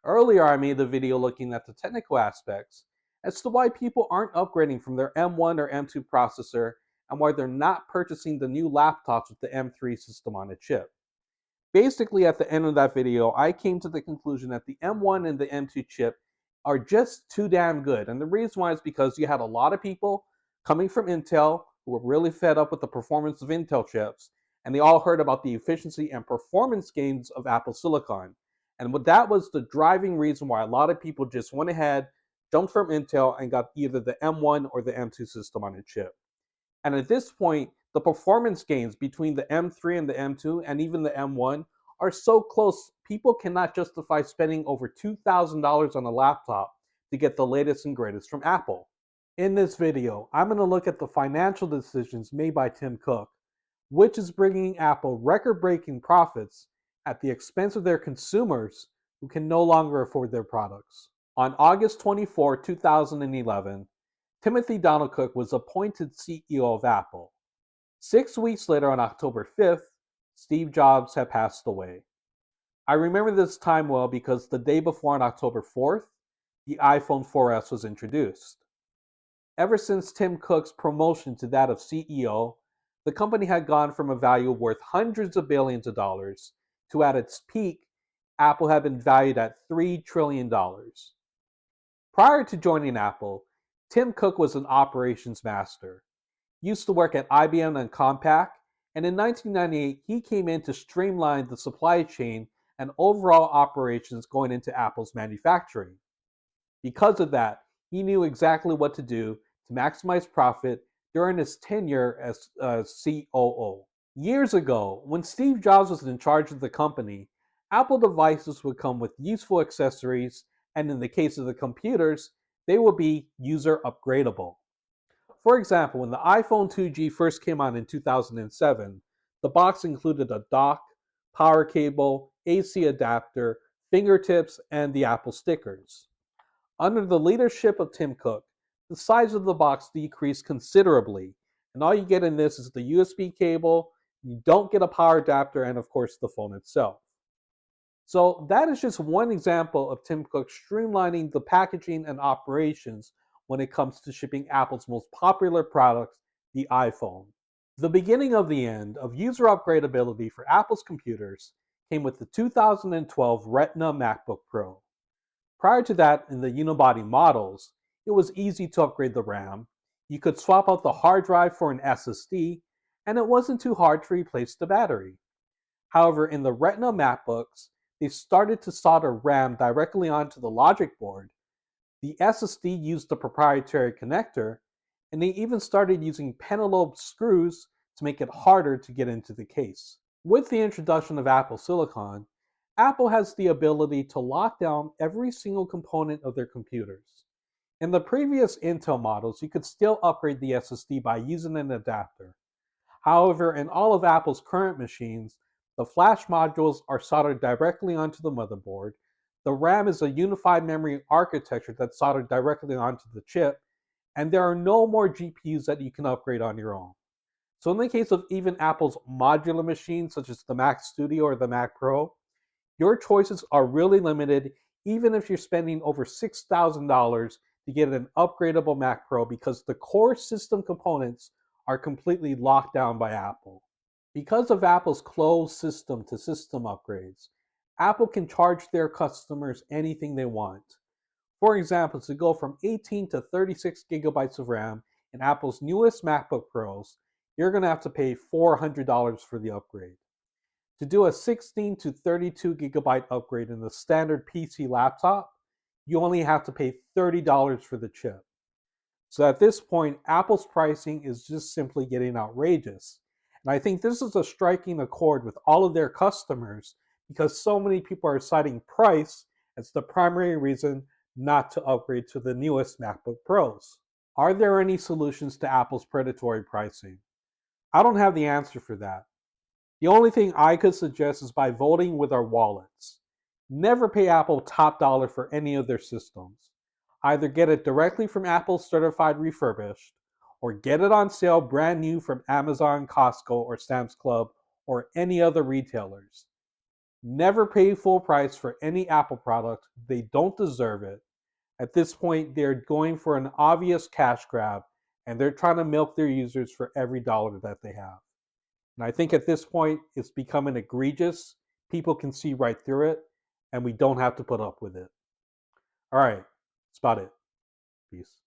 Earlier, I made a video looking at the technical aspects as to why people aren't upgrading from their M1 or M2 processor and why they're not purchasing the new laptops with the M3 system on a chip. Basically, at the end of that video, I came to the conclusion that the M1 and the M2 chip are just too damn good. And the reason why is because you had a lot of people coming from Intel who were really fed up with the performance of Intel chips, and they all heard about the efficiency and performance gains of Apple Silicon. And what that was the driving reason why a lot of people just went ahead, jumped from Intel, and got either the M1 or the M2 system on a chip. And at this point, the performance gains between the M3 and the M2 and even the M1 are so close, people cannot justify spending over $2,000 on a laptop to get the latest and greatest from Apple. In this video, I'm going to look at the financial decisions made by Tim Cook, which is bringing Apple record-breaking profits at the expense of their consumers who can no longer afford their products. On August 24, 2011, Timothy Donald Cook was appointed CEO of Apple. 6 weeks later, on October 5th, Steve Jobs had passed away. I remember this time well because the day before, on October 4th, the iPhone 4S was introduced. Ever since Tim Cook's promotion to that of CEO, the company had gone from a value worth hundreds of billions of dollars to, at its peak, Apple had been valued at $3 trillion. Prior to joining Apple, Tim Cook was an operations master. He used to work at IBM and Compaq, and in 1998 he came in to streamline the supply chain and overall operations going into Apple's manufacturing. Because of that, he knew exactly what to do to maximize profit during his tenure as COO. Years ago, when Steve Jobs was in charge of the company, Apple devices would come with useful accessories, and in the case of the computers, they would be user upgradable. For example, when the iPhone 2G first came out in 2007, the box included a dock, power cable, AC adapter, fingertips, and the Apple stickers. Under the leadership of Tim Cook, the size of the box decreased considerably, and all you get in this is the USB cable, you don't get a power adapter, and of course the phone itself. So that is just one example of Tim Cook streamlining the packaging and operations when it comes to shipping Apple's most popular product, the iPhone. The beginning of the end of user upgradability for Apple's computers came with the 2012 Retina MacBook Pro. Prior to that, in the unibody models, it was easy to upgrade the RAM, you could swap out the hard drive for an SSD, and it wasn't too hard to replace the battery. However, in the Retina MacBooks, they started to solder RAM directly onto the logic board. The SSD used the proprietary connector, and they even started using pentalobe screws to make it harder to get into the case. With the introduction of Apple Silicon, Apple has the ability to lock down every single component of their computers. In the previous Intel models, you could still upgrade the SSD by using an adapter. However, in all of Apple's current machines, the flash modules are soldered directly onto the motherboard. The RAM is a unified memory architecture that's soldered directly onto the chip, and there are no more GPUs that you can upgrade on your own. So in the case of even Apple's modular machines, such as the Mac Studio or the Mac Pro, your choices are really limited, even if you're spending over $6,000 to get an upgradable Mac Pro, because the core system components are completely locked down by Apple. Because of Apple's closed system to system upgrades, Apple can charge their customers anything they want. For example, to go from 18 to 36 gigabytes of RAM in Apple's newest MacBook Pros, you're going to have to pay $400 for the upgrade. To do a 16 to 32 gigabyte upgrade in the standard PC laptop, you only have to pay $30 for the chip. So at this point, Apple's pricing is just simply getting outrageous. And I think this is a striking accord with all of their customers because so many people are citing price as the primary reason not to upgrade to the newest MacBook Pros. Are there any solutions to Apple's predatory pricing? I don't have the answer for that. The only thing I could suggest is by voting with our wallets. Never pay Apple top dollar for any of their systems. Either get it directly from Apple Certified Refurbished, or get it on sale brand new from Amazon, Costco, or Sam's Club, or any other retailers. Never pay full price for any Apple product. They don't deserve it. At this point, they're going for an obvious cash grab and they're trying to milk their users for every dollar that they have. And I think at this point, it's becoming egregious. People can see right through it, and we don't have to put up with it. All right, that's about it. Peace.